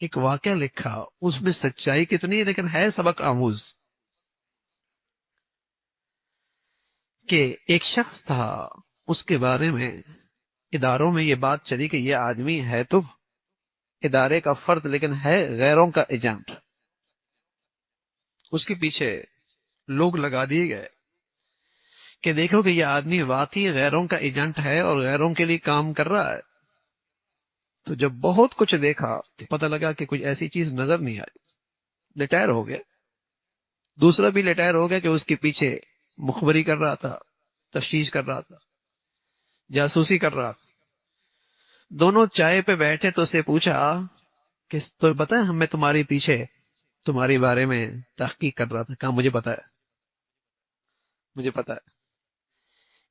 ایک واقعہ لکھا، اس میں سچائی کتنی ہے لیکن ہے سبق آموز، کہ ایک شخص تھا، اس کے بارے میں اداروں میں یہ بات چلی کہ یہ آدمی ہے تو ادارے کا فرد لیکن ہے غیروں کا ایجنٹ. اس کے پیچھے لوگ لگا دیے گئے کہ دیکھو کہ یہ آدمی واقعی غیروں کا ایجنٹ ہے اور غیروں کے لیے کام کر رہا ہے. تو جب بہت کچھ دیکھا تو پتہ لگا کہ کچھ ایسی چیز نظر نہیں آئی. ریٹائر ہو گیا. دوسرا بھی ریٹائر ہو گیا کہ اس کے پیچھے مخبری کر رہا تھا، تفتیش کر رہا تھا، جاسوسی کر رہا تھا. دونوں چائے پہ بیٹھے تو اسے پوچھا کہ تو پتہ ہے ہمیں تمہارے پیچھے تمہارے بارے میں تحقیق کر رہا تھا. کہا مجھے پتا ہے، مجھے پتا ہے.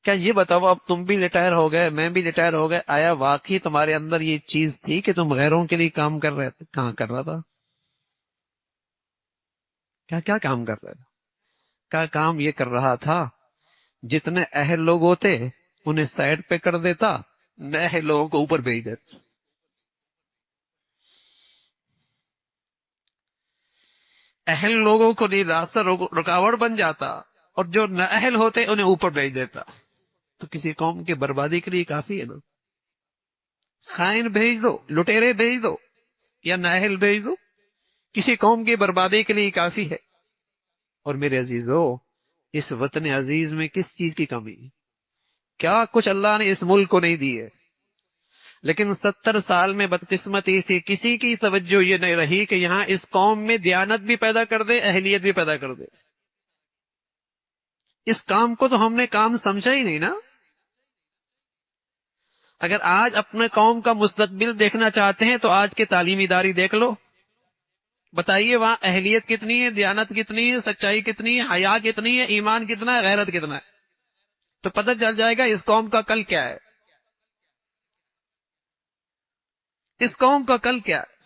کیا یہ بتاؤ اب تم بھی ریٹائر ہو گئے، میں بھی ریٹائر ہو گئے، آیا واقعی تمہارے اندر یہ چیز تھی کہ تم غیروں کے لیے کام کر رہے تھے؟ کہاں کر رہا تھا؟ کیا کام کر رہا تھا؟ کیا کام یہ کر رہا تھا جتنے اہل لوگ ہوتے انہیں سائڈ پہ کر دیتا، نئے اہل لوگوں کو اوپر بھیج دیتا. اہل لوگوں کو نہیں راستہ رکاوٹ بن جاتا، اور جو نہ اہل ہوتے انہیں اوپر بھیج دیتا. تو کسی قوم کی بربادی کے لیے کافی ہے نا. خائن بھیج دو، لٹیرے بھیج دو، یا نااہل بھیج دو، کسی قوم کی بربادی کے لیے کافی ہے. اور میرے عزیزو، اس وطن عزیز میں کس چیز کی کمی ہے؟ کیا کچھ اللہ نے اس ملک کو نہیں دی ہے، لیکن 70 سال میں بدقسمتی سے کسی کی توجہ یہ نہیں رہی کہ یہاں اس قوم میں دیانت بھی پیدا کر دے، اہلیت بھی پیدا کر دے. اس کام کو تو ہم نے کام سمجھا ہی نہیں نا. اگر آج اپنے قوم کا مستقبل دیکھنا چاہتے ہیں تو آج کے تعلیمی ادارے دیکھ لو، بتائیے وہاں اہلیت کتنی ہے، دیانت کتنی ہے، سچائی کتنی ہے، حیا کتنی ہے، ایمان کتنا ہے، غیرت کتنا ہے. تو پتہ چل جائے گا اس قوم کا کل کیا ہے. اس قوم کا کل کیا ہے.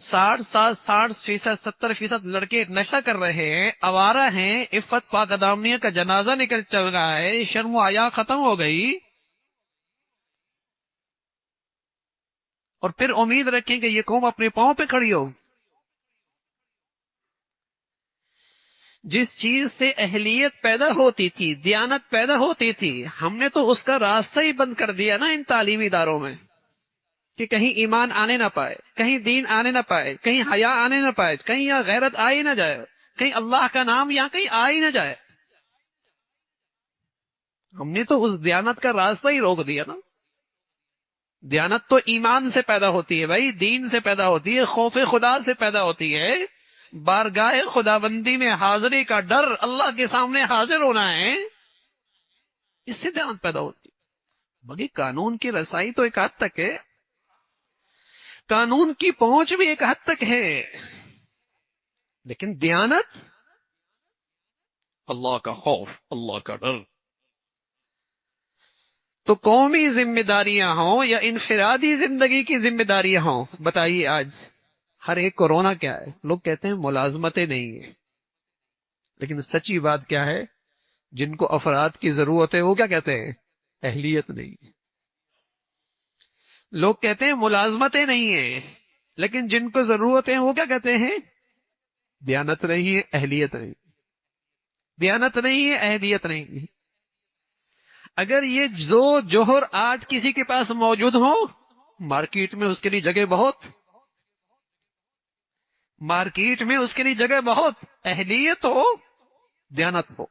60% 70% لڑکے نشہ کر رہے ہیں، آوارہ ہیں، عفت پاک دامنیہ کا جنازہ نکل چل رہا ہے، شرم و حیا ختم ہو گئی، اور پھر امید رکھیں کہ یہ قوم اپنے پاؤں پہ کھڑی ہو. جس چیز سے اہلیت پیدا ہوتی تھی، دیانت پیدا ہوتی تھی، ہم نے تو اس کا راستہ ہی بند کر دیا نا ان تعلیمی اداروں میں، کہ کہیں ایمان آنے نہ پائے، کہیں دین آنے نہ پائے، کہیں حیا آنے نہ پائے، کہیں یہاں غیرت آ ہی نہ جائے، کہیں اللہ کا نام یہاں کہیں آ ہی نہ جائے. ہم نے تو اس دیانت کا راستہ ہی روک دیا نا. دیانت تو ایمان سے پیدا ہوتی ہے بھائی، دین سے پیدا ہوتی ہے، خوف خدا سے پیدا ہوتی ہے، بارگاہ خداوندی میں حاضری کا ڈر، اللہ کے سامنے حاضر ہونا ہے، اس سے دیانت پیدا ہوتی ہے. باقی قانون کی رسائی تو ایک حد تک ہے، قانون کی پہنچ بھی ایک حد تک ہے، لیکن دیانت، اللہ کا خوف، اللہ کا ڈر. تو قومی ذمہ داریاں ہوں یا انفرادی زندگی کی ذمہ داریاں ہوں، بتائیے آج ہر ایک کو رونا کیا ہے. لوگ کہتے ہیں ملازمتیں نہیں ہیں، لیکن سچی بات کیا ہے، جن کو افراد کی ضرورت ہے وہ کیا کہتے ہیں؟ اہلیت نہیں. لوگ کہتے ہیں ملازمتیں نہیں ہیں، لیکن جن کو ضرورت ہے وہ کیا کہتے ہیں؟ دیانت نہیں ہے، اہلیت نہیں. دیانت نہیں ہے، اہلیت نہیں. اگر یہ دو جوہر آج کسی کے پاس موجود ہو، مارکیٹ میں اس کے لیے جگہ بہت، مارکیٹ میں اس کے لیے جگہ بہت. اہلیت ہو، دیانت ہو،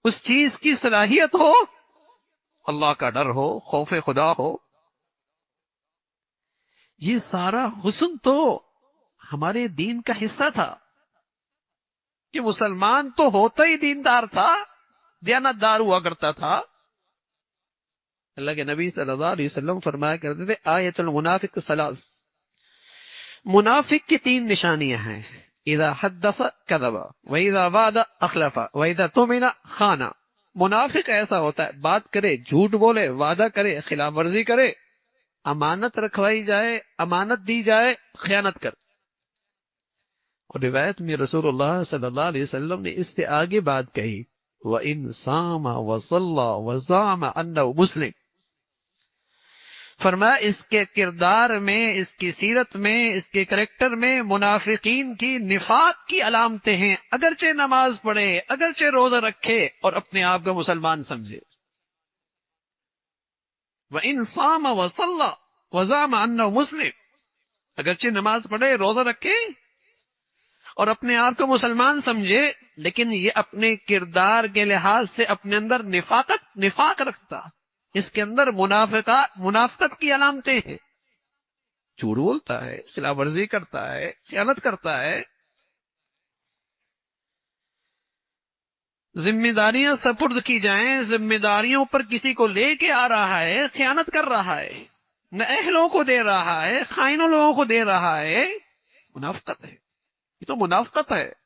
اس چیز کی صلاحیت ہو، اللہ کا ڈر ہو، خوف خدا ہو، یہ سارا حسن تو ہمارے دین کا حصہ تھا. کہ مسلمان تو ہوتا ہی دیندار تھا، دیانت دار ہوا کرتا تھا. اللہ کے نبی صلی اللہ علیہ وسلم فرمایا کرتے تھے آیت المنافق ثلاث، منافق کی 3 نشانیاں ہیں: اذا حدث کذب واذا وعد اخلف واذا اؤتمن خان. منافق ایسا ہوتا ہے، بات کرے جھوٹ بولے، وعدہ کرے خلاف ورزی کرے، امانت رکھوائی جائے، امانت دی جائے، خیانت کر. اور روایت میں رسول اللہ صلی اللہ علیہ وسلم نے اس سے آگے بات کہی وَإِن صَامَ وَصَلَّى وَزَعَمَ أَنَّهُ مُسْلِمٌ. فرمایا اس کے کردار میں، اس کی سیرت میں، اس کے کریکٹر میں منافقین کی نفاق کی علامتیں ہیں، اگرچہ نماز پڑھے، اگرچہ روزہ رکھے اور اپنے آپ کو مسلمان سمجھے۔ وَإِنْ صَامَ وَصَلَّى وَزَعَمَ أَنَّهُ مُسْلِمٌ، اگرچہ نماز پڑھے، روزہ رکھے اور اپنے آپ کو مسلمان سمجھے، لیکن یہ اپنے کردار کے لحاظ سے اپنے اندر نفاق رکھتا، اس کے اندر منافقت کی علامتیں ہیں، جھوٹ بولتا ہے، خلاف ورزی کرتا ہے، خیانت کرتا ہے، ذمہ داریاں سپرد کی جائیں، ذمہ داریوں پر کسی کو لے کے آ رہا ہے، خیانت کر رہا ہے، نہ اہلوں کو دے رہا ہے، خائنوں لوگوں کو دے رہا ہے، منافقت ہے، یہ تو منافقت ہے۔